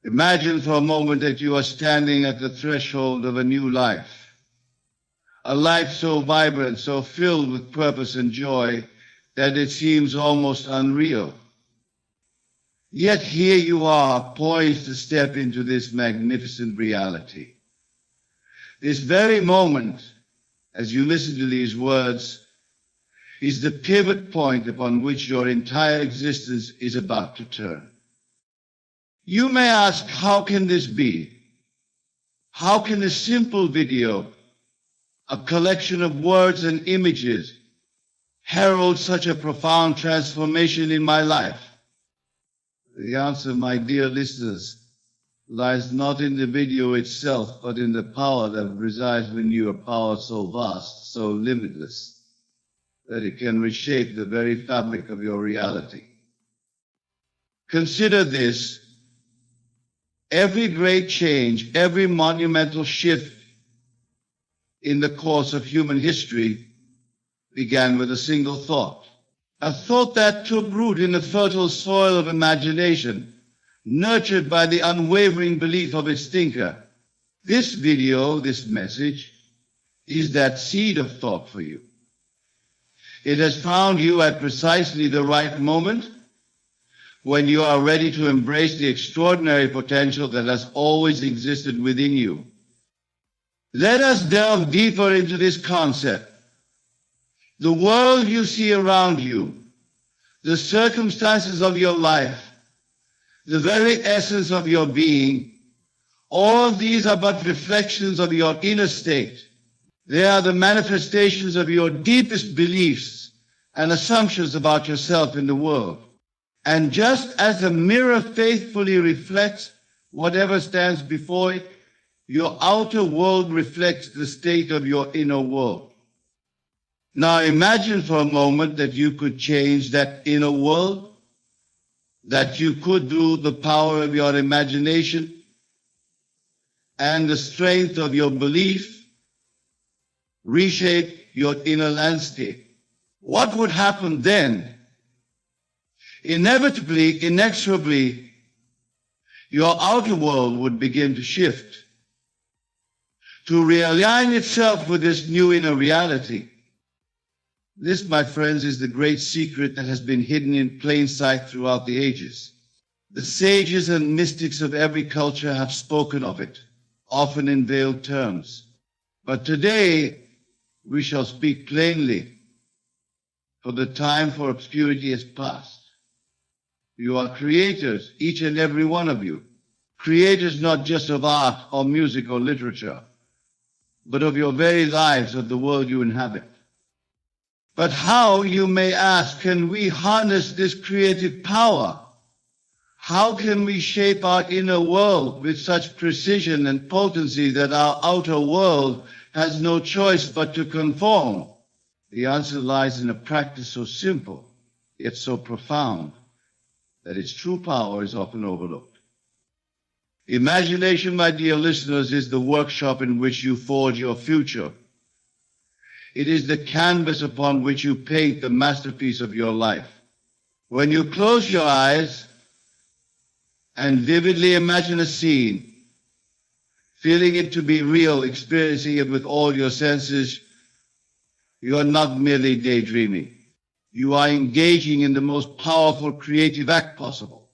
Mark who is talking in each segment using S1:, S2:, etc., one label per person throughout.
S1: Imagine for a moment that you are standing at the threshold of a new life. A life so vibrant, so filled with purpose and joy that it seems almost unreal. Yet here you are, poised to step into this magnificent reality. This very moment, as you listen to these words, is the pivot point upon which your entire existence is about to turn. You may ask, how can this be? How can a simple video, a collection of words and images, herald such a profound transformation in my life? The answer, my dear listeners, lies not in the video itself, but in the power that resides within you, a power so vast, so limitless, that it can reshape the very fabric of your reality. Consider this: every great change, every monumental shift in the course of human history began with a single thought. A thought that took root in the fertile soil of imagination, nurtured by the unwavering belief of its thinker. This video, this message, is that seed of thought for you. It has found you at precisely the right moment, when you are ready to embrace the extraordinary potential that has always existed within you. Let us delve deeper into this concept. The world you see around you, the circumstances of your life, the very essence of your being, all of these are but reflections of your inner state. They are the manifestations of your deepest beliefs and assumptions about yourself in the world. And just as a mirror faithfully reflects whatever stands before it, your outer world reflects the state of your inner world. Now imagine for a moment that you could change that inner world, that you could, through the power of your imagination and the strength of your belief, reshape your inner landscape. What would happen then? Inevitably, inexorably, your outer world would begin to shift, to realign itself with this new inner reality. This, my friends, is the great secret that has been hidden in plain sight throughout the ages. The sages and mystics of every culture have spoken of it, often in veiled terms. But today, we shall speak plainly, for the time for obscurity has passed. You are creators, each and every one of you. Creators not just of art or music or literature, but of your very lives, of the world you inhabit. But how, you may ask, can we harness this creative power? How can we shape our inner world with such precision and potency that our outer world has no choice but to conform? The answer lies in a practice so simple, yet so profound, that its true power is often overlooked. Imagination, my dear listeners, is the workshop in which you forge your future. It is the canvas upon which you paint the masterpiece of your life. When you close your eyes and vividly imagine a scene, feeling it to be real, experiencing it with all your senses, you are not merely daydreaming. You are engaging in the most powerful creative act possible.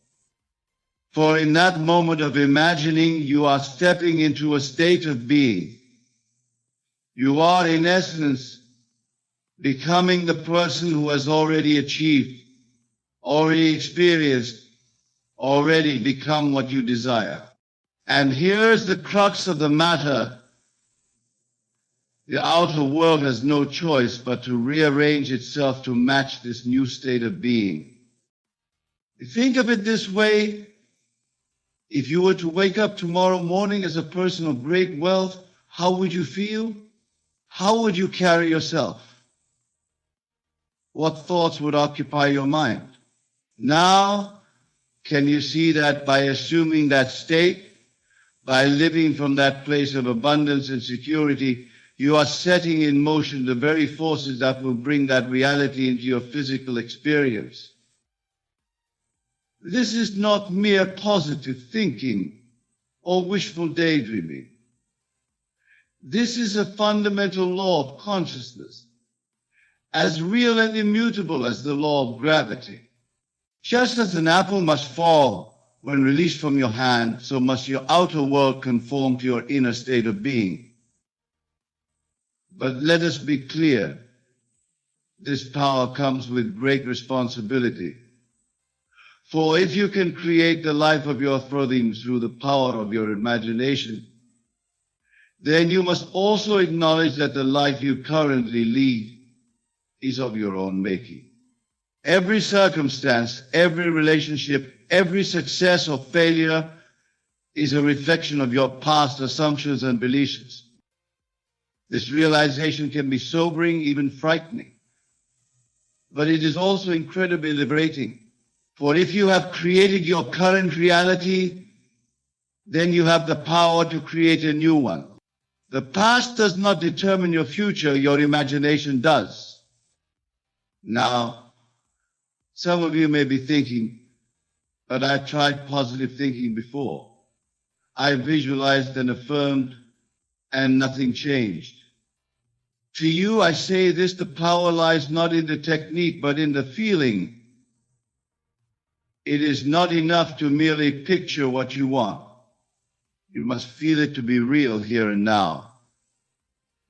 S1: For in that moment of imagining, you are stepping into a state of being. You are, in essence, becoming the person who has already achieved, already experienced, already become what you desire. And here's the crux of the matter. The outer world has no choice but to rearrange itself to match this new state of being. Think of it this way. If you were to wake up tomorrow morning as a person of great wealth, how would you feel? How would you carry yourself? What thoughts would occupy your mind? Now, can you see that by assuming that state, by living from that place of abundance and security, you are setting in motion the very forces that will bring that reality into your physical experience? This is not mere positive thinking. or wishful daydreaming. This is a fundamental law of consciousness, as real and immutable as the law of gravity. Just as an apple must fall when released from your hand, so must your outer world conform to your inner state of being. But let us be clear, this power comes with great responsibility. For if you can create the life of your dreams through the power of your imagination, then you must also acknowledge that the life you currently lead is of your own making. Every circumstance, every relationship, every success or failure is a reflection of your past assumptions and beliefs. This realization can be sobering, even frightening. But it is also incredibly liberating. For if you have created your current reality, then you have the power to create a new one. The past does not determine your future, your imagination does. Now, some of you may be thinking, but I tried positive thinking before. I visualized and affirmed, and nothing changed. To you, I say this, the power lies not in the technique, but in the feeling. It is not enough to merely picture what you want. You must feel it to be real here and now.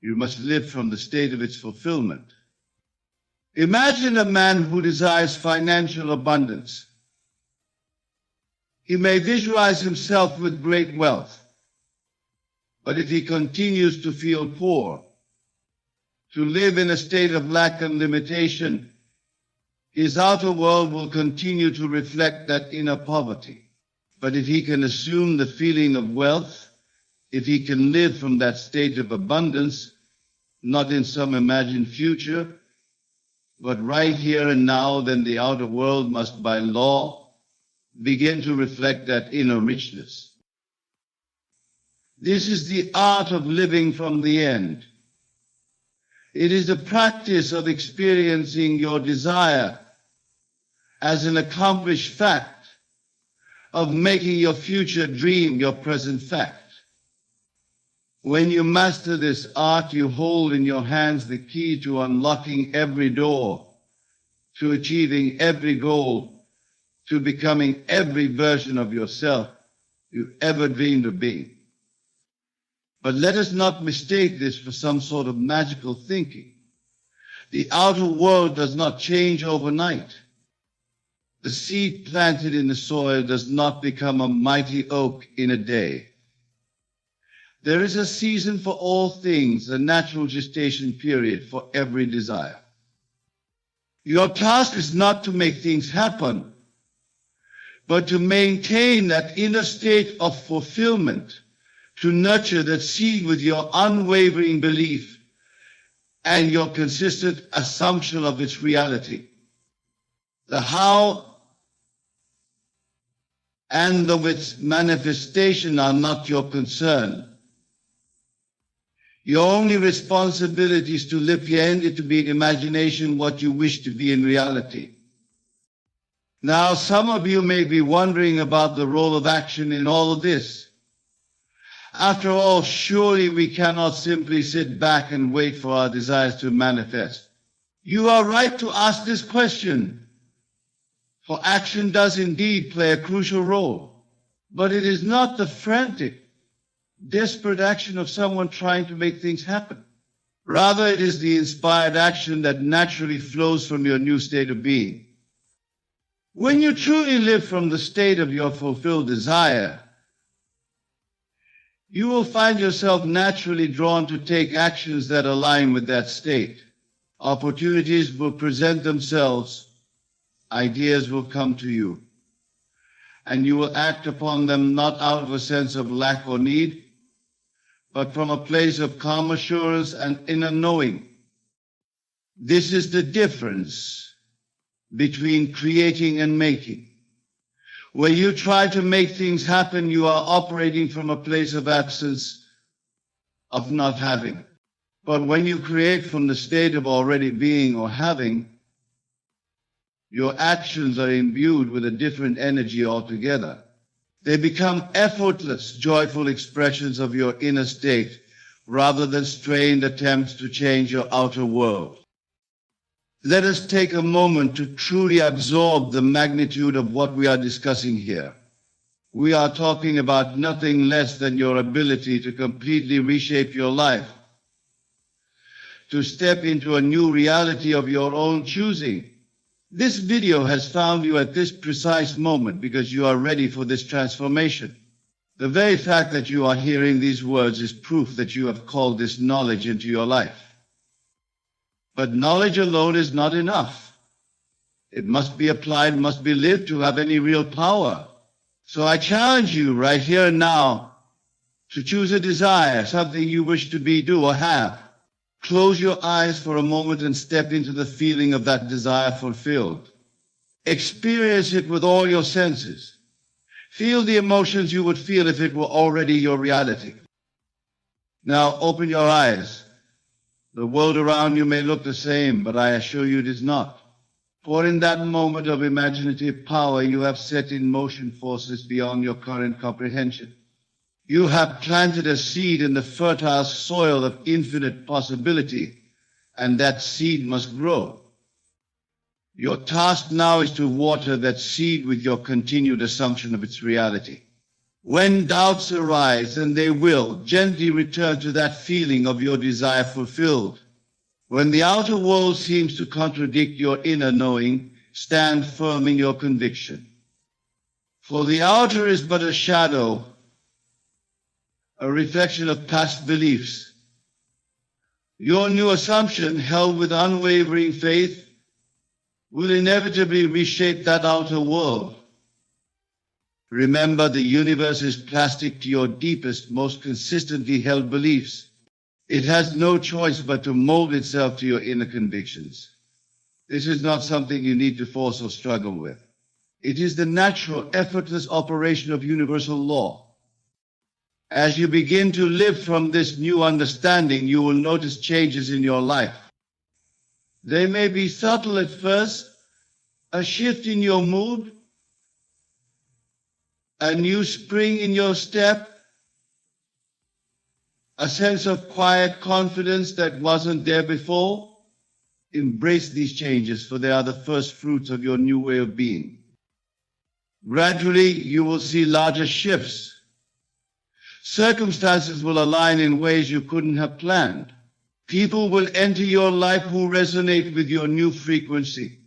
S1: You must live from the state of its fulfillment. Imagine a man who desires financial abundance. He may visualize himself with great wealth, but if he continues to feel poor, to live in a state of lack and limitation, his outer world will continue to reflect that inner poverty. But if he can assume the feeling of wealth, if he can live from that state of abundance, not in some imagined future, but right here and now, then the outer world must by law begin to reflect that inner richness. This is the art of living from the end. It is the practice of experiencing your desire as an accomplished fact, of making your future dream your present fact. When you master this art, you hold in your hands the key to unlocking every door, to achieving every goal, to becoming every version of yourself you ever dreamed of being. But let us not mistake this for some sort of magical thinking. The outer world does not change overnight. The seed planted in the soil does not become a mighty oak in a day. There is a season for all things, a natural gestation period for every desire. Your task is not to make things happen, but to maintain that inner state of fulfillment, to nurture that seed with your unwavering belief and your consistent assumption of its reality. The how and of its manifestation are not your concern. Your only responsibility is to lift your hand to be in imagination what you wish to be in reality. Now, some of you may be wondering about the role of action in all of this. After all, surely we cannot simply sit back and wait for our desires to manifest. You are right to ask this question, for action does indeed play a crucial role, but it is not the frantic, desperate action of someone trying to make things happen. Rather, it is the inspired action that naturally flows from your new state of being. When you truly live from the state of your fulfilled desire, you will find yourself naturally drawn to take actions that align with that state. Opportunities will present themselves. Ideas will come to you, and you will act upon them not out of a sense of lack or need, but from a place of calm assurance and inner knowing. This is the difference between creating and making. When you try to make things happen, you are operating from a place of absence, of not having. But when you create from the state of already being or having, your actions are imbued with a different energy altogether. They become effortless, joyful expressions of your inner state, rather than strained attempts to change your outer world. Let us take a moment to truly absorb the magnitude of what we are discussing here. We are talking about nothing less than your ability to completely reshape your life, to step into a new reality of your own choosing. This video has found you at this precise moment because you are ready for this transformation. The very fact that you are hearing these words is proof that you have called this knowledge into your life. But knowledge alone is not enough. It must be applied, must be lived to have any real power. So I challenge you right here and now to choose a desire, something you wish to be, do, or have. Close your eyes for a moment and step into the feeling of that desire fulfilled. Experience it with all your senses. Feel the emotions you would feel if it were already your reality. Now open your eyes. The world around you may look the same, but I assure you it is not. For in that moment of imaginative power, you have set in motion forces beyond your current comprehension. You have planted a seed in the fertile soil of infinite possibility, and that seed must grow. Your task now is to water that seed with your continued assumption of its reality. When doubts arise, and they will, gently return to that feeling of your desire fulfilled. When the outer world seems to contradict your inner knowing, stand firm in your conviction. For the outer is but a shadow, a reflection of past beliefs. Your new assumption, held with unwavering faith, will inevitably reshape that outer world. Remember, the universe is plastic to your deepest, most consistently held beliefs. It has no choice but to mold itself to your inner convictions. This is not something you need to force or struggle with. It is the natural, effortless operation of universal law. As you begin to live from this new understanding, you will notice changes in your life. They may be subtle at first, a shift in your mood, a new spring in your step, a sense of quiet confidence that wasn't there before. Embrace these changes, for they are the first fruits of your new way of being. Gradually, you will see larger shifts. Circumstances will align in ways you couldn't have planned. People will enter your life who resonate with your new frequency.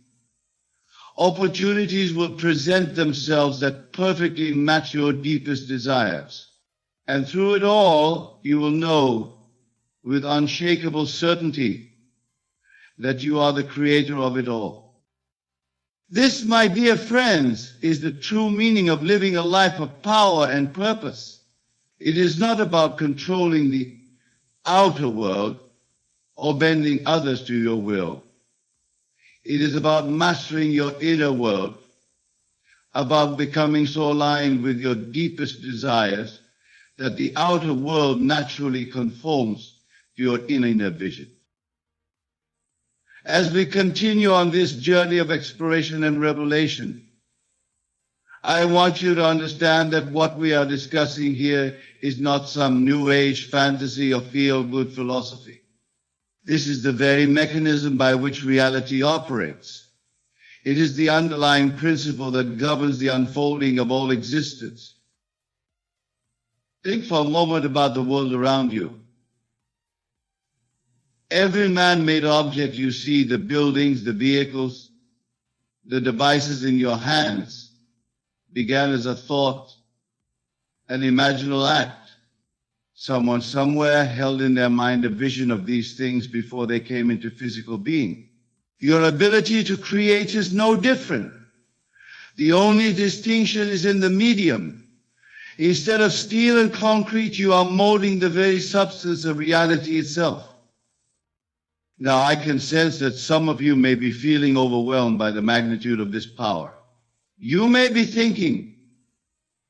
S1: Opportunities will present themselves that perfectly match your deepest desires. And through it all, you will know with unshakable certainty that you are the creator of it all. This, my dear friends, is the true meaning of living a life of power and purpose. It is not about controlling the outer world or bending others to your will. It is about mastering your inner world, about becoming so aligned with your deepest desires that the outer world naturally conforms to your inner vision. As we continue on this journey of exploration and revelation, I want you to understand that what we are discussing here is not some new age fantasy or feel-good philosophy. This is the very mechanism by which reality operates. It is the underlying principle that governs the unfolding of all existence. Think for a moment about the world around you. Every man-made object you see, the buildings, the vehicles, the devices in your hands, began as a thought, an imaginal act. Someone somewhere held in their mind a vision of these things before they came into physical being. Your ability to create is no different. The only distinction is in the medium. Instead of steel and concrete, you are molding the very substance of reality itself. Now, I can sense that some of you may be feeling overwhelmed by the magnitude of this power. You may be thinking,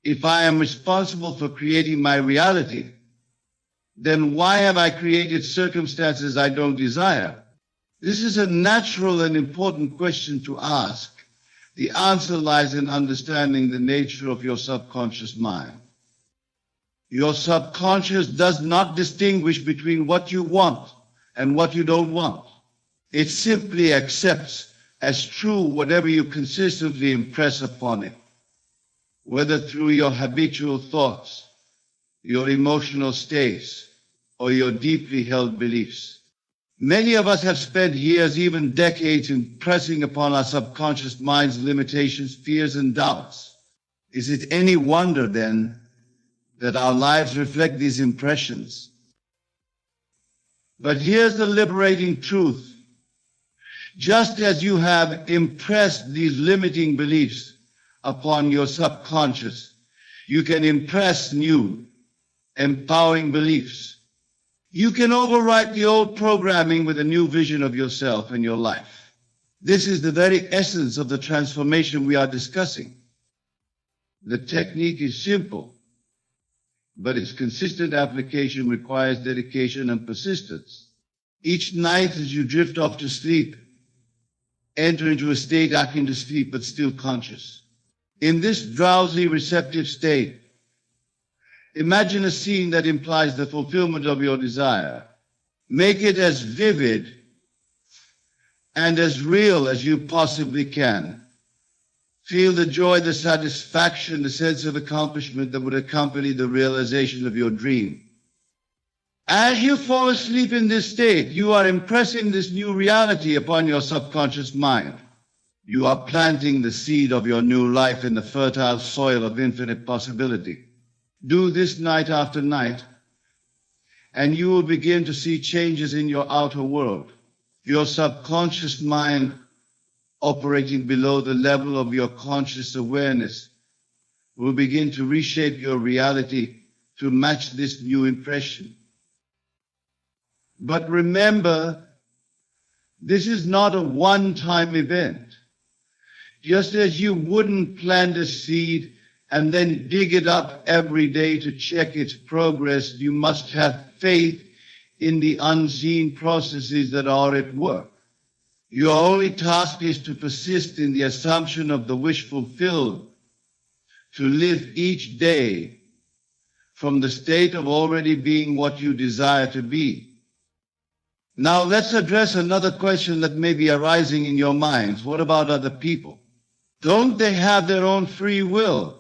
S1: if I am responsible for creating my reality, then why have I created circumstances I don't desire? This is a natural and important question to ask, The answer lies in understanding the nature of your subconscious mind. Your subconscious does not distinguish between what you want and what you don't want. It simply accepts as true whatever you consistently impress upon it, whether through your habitual thoughts, your emotional states, or your deeply held beliefs. Many of us have spent years, even decades, impressing upon our subconscious mind's limitations, fears, and doubts. Is it any wonder, then, that our lives reflect these impressions? But here's the liberating truth. Just as you have impressed these limiting beliefs upon your subconscious, you can impress new, empowering beliefs. You can overwrite the old programming with a new vision of yourself and your life. This is the very essence of the transformation we are discussing. The technique is simple, but its consistent application requires dedication and persistence. Each night as you drift off to sleep, enter into a state akin to sleep but still conscious. In this drowsy, receptive state, imagine a scene that implies the fulfillment of your desire. Make it as vivid and as real as you possibly can. Feel the joy, the satisfaction, the sense of accomplishment that would accompany the realization of your dream. As you fall asleep in this state, you are impressing this new reality upon your subconscious mind. You are planting the seed of your new life in the fertile soil of infinite possibility. Do this night after night, and you will begin to see changes in your outer world. Your subconscious mind, operating below the level of your conscious awareness, will begin to reshape your reality to match this new impression. But remember, this is not a one-time event. Just as you wouldn't plant a seed and then dig it up every day to check its progress, you must have faith in the unseen processes that are at work. Your only task is to persist in the assumption of the wish fulfilled, to live each day from the state of already being what you desire to be. Now let's address another question that may be arising in your minds. What about other people? Don't they have their own free will?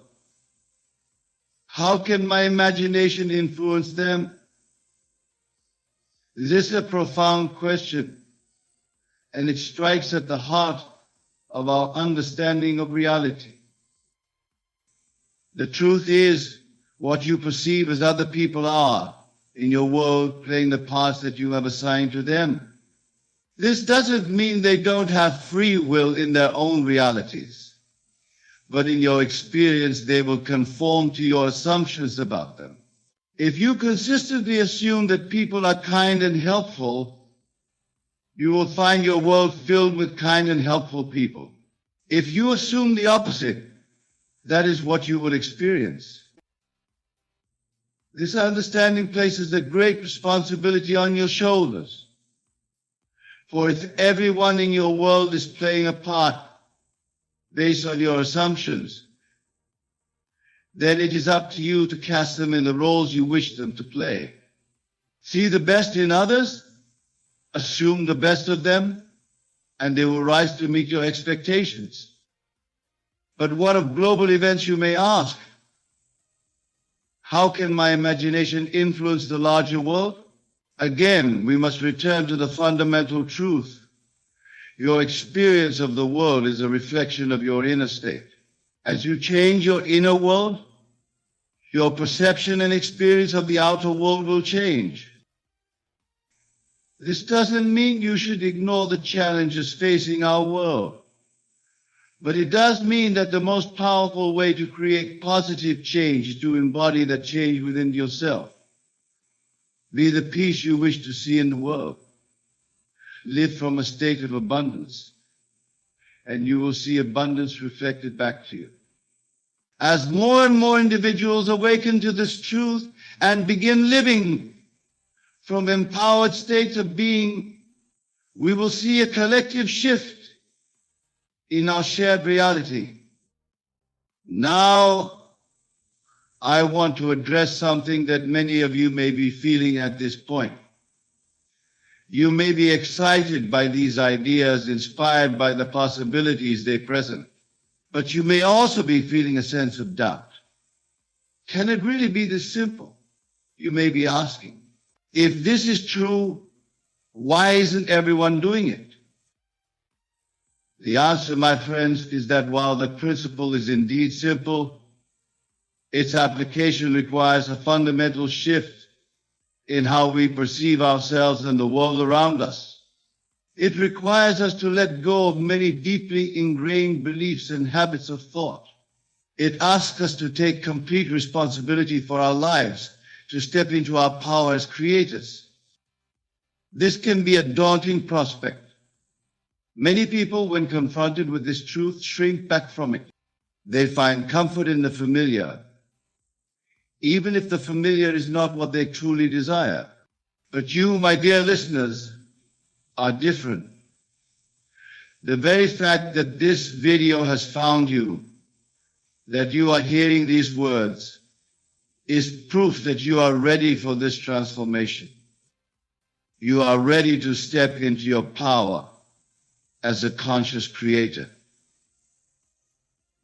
S1: How can my imagination influence them? This is a profound question, and it strikes at the heart of our understanding of reality. The truth is, what you perceive as other people are in your world playing the parts that you have assigned to them. This doesn't mean they don't have free will in their own realities, but in your experience they will conform to your assumptions about them. If you consistently assume that people are kind and helpful, you will find your world filled with kind and helpful people. If you assume the opposite, that is what you will experience. This understanding places a great responsibility on your shoulders. For if everyone in your world is playing a part based on your assumptions, then it is up to you to cast them in the roles you wish them to play. See the best in others, assume the best of them, and they will rise to meet your expectations. But what of global events, you may ask? How can my imagination influence the larger world? Again, we must return to the fundamental truth. Your experience of the world is a reflection of your inner state. As you change your inner world, your perception and experience of the outer world will change. This doesn't mean you should ignore the challenges facing our world. But it does mean that the most powerful way to create positive change is to embody that change within yourself. Be the peace you wish to see in the world. Live from a state of abundance, and you will see abundance reflected back to you. As more and more individuals awaken to this truth and begin living from empowered states of being, we will see a collective shift in our shared reality. Now, I want to address something that many of you may be feeling at this point. You may be excited by these ideas, inspired by the possibilities they present, but you may also be feeling a sense of doubt. Can it really be this simple? You may be asking. If this is true, why isn't everyone doing it? The answer, my friends, is that while the principle is indeed simple, its application requires a fundamental shift in how we perceive ourselves and the world around us. It requires us to let go of many deeply ingrained beliefs and habits of thought. It asks us to take complete responsibility for our lives, to step into our power as creators. This can be a daunting prospect. Many people, when confronted with this truth, shrink back from it. They find comfort in the familiar, even if the familiar is not what they truly desire. But you, my dear listeners, are different. The very fact that this video has found you, that you are hearing these words, is proof that you are ready for this transformation. You are ready to step into your power as a conscious creator.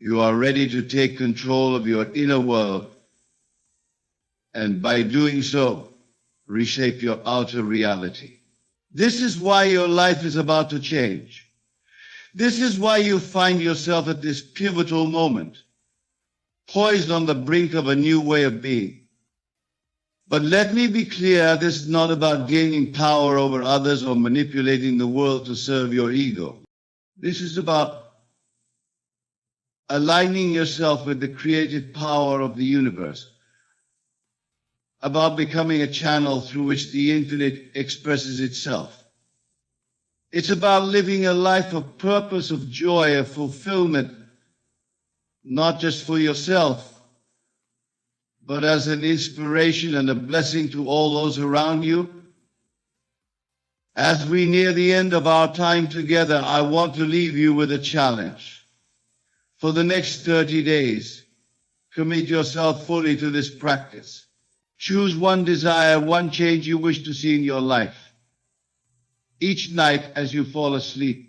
S1: You are ready to take control of your inner world, and by doing so, reshape your outer reality. This is why your life is about to change. This is why you find yourself at this pivotal moment, poised on the brink of a new way of being. But let me be clear, this is not about gaining power over others or manipulating the world to serve your ego. This is about aligning yourself with the creative power of the universe, about becoming a channel through which the infinite expresses itself. It's about living a life of purpose, of joy, of fulfillment, not just for yourself, but as an inspiration and a blessing to all those around you. As we near the end of our time together, I want to leave you with a challenge. For the next 30 days, commit yourself fully to this practice. Choose one desire, one change you wish to see in your life. Each night as you fall asleep,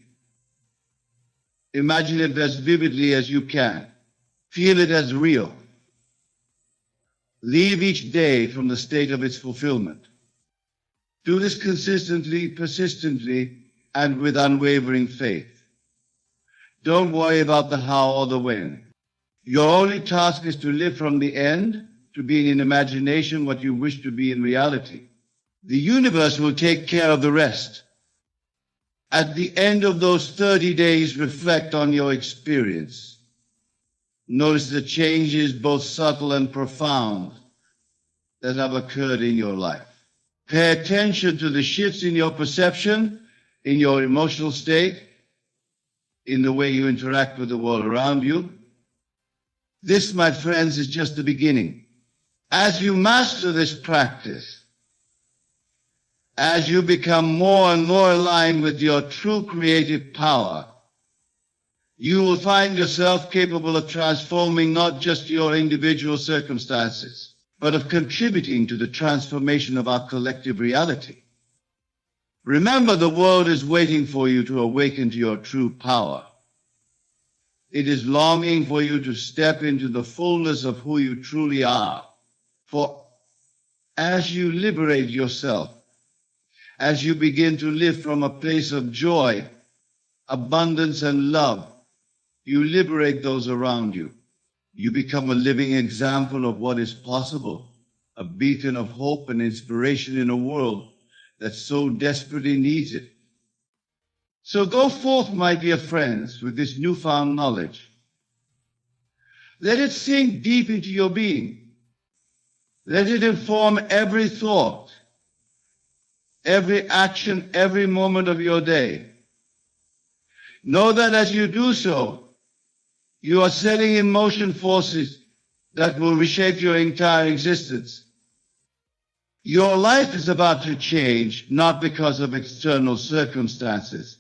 S1: imagine it as vividly as you can. Feel it as real. Leave each day from the state of its fulfillment. Do this consistently, persistently, and with unwavering faith. Don't worry about the how or the when. Your only task is to live from the end, to be in imagination what you wish to be in reality. The universe will take care of the rest. At the end of those 30 days, reflect on your experience. Notice the changes, both subtle and profound, that have occurred in your life. Pay attention to the shifts in your perception, in your emotional state, in the way you interact with the world around you. This, my friends, is just the beginning. As you master this practice, as you become more and more aligned with your true creative power, you will find yourself capable of transforming not just your individual circumstances, but of contributing to the transformation of our collective reality. Remember, the world is waiting for you to awaken to your true power. It is longing for you to step into the fullness of who you truly are. For as you liberate yourself, as you begin to live from a place of joy, abundance, and love, you liberate those around you. You become a living example of what is possible, a beacon of hope and inspiration in a world that so desperately needs it. So go forth, my dear friends, with this newfound knowledge. Let it sink deep into your being. Let it inform every thought, every action, every moment of your day. Know that as you do so, you are setting in motion forces that will reshape your entire existence. Your life is about to change, not because of external circumstances,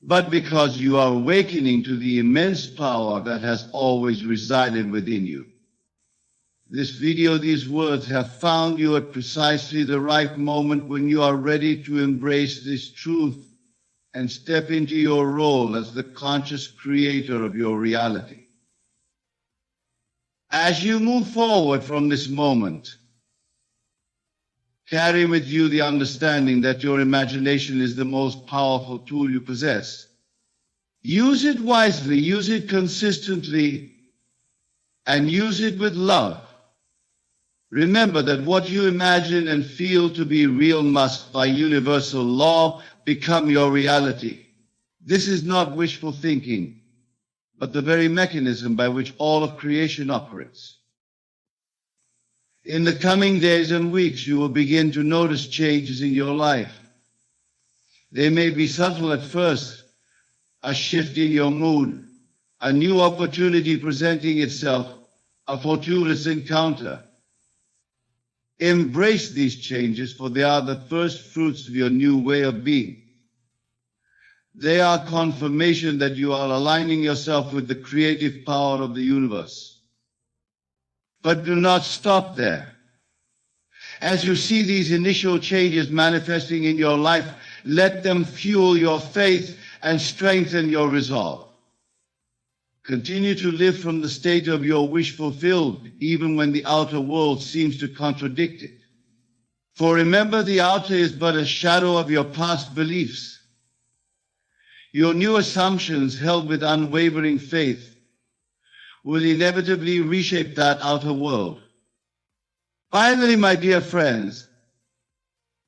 S1: but because you are awakening to the immense power that has always resided within you. This video, these words have found you at precisely the right moment when you are ready to embrace this truth and step into your role as the conscious creator of your reality. As you move forward from this moment, carry with you the understanding that your imagination is the most powerful tool you possess. Use it wisely, use it consistently, and use it with love. Remember that what you imagine and feel to be real must, by universal law, become your reality. This is not wishful thinking, but the very mechanism by which all of creation operates. In the coming days and weeks, you will begin to notice changes in your life. They may be subtle at first, a shift in your mood, a new opportunity presenting itself, a fortuitous encounter. Embrace these changes, for they are the first fruits of your new way of being. They are confirmation that you are aligning yourself with the creative power of the universe. But do not stop there. As you see these initial changes manifesting in your life, let them fuel your faith and strengthen your resolve. Continue to live from the state of your wish fulfilled, even when the outer world seems to contradict it. For remember, the outer is but a shadow of your past beliefs. Your new assumptions, held with unwavering faith, will inevitably reshape that outer world. Finally, my dear friends,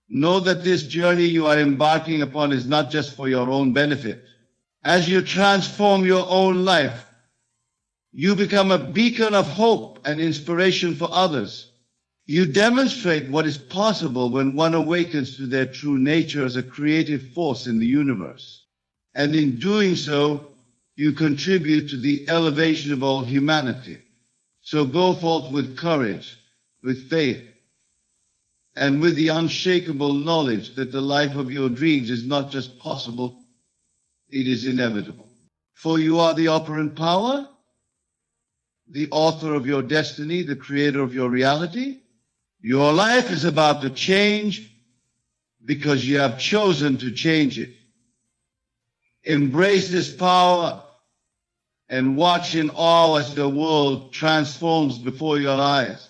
S1: know that this journey you are embarking upon is not just for your own benefit. As you transform your own life, you become a beacon of hope and inspiration for others. You demonstrate what is possible when one awakens to their true nature as a creative force in the universe. And in doing so, you contribute to the elevation of all humanity. So go forth with courage, with faith, and with the unshakable knowledge that the life of your dreams is not just possible, it is inevitable. For you are the operant power, the author of your destiny, the creator of your reality. Your life is about to change because you have chosen to change it. Embrace this power and watch in awe as the world transforms before your eyes.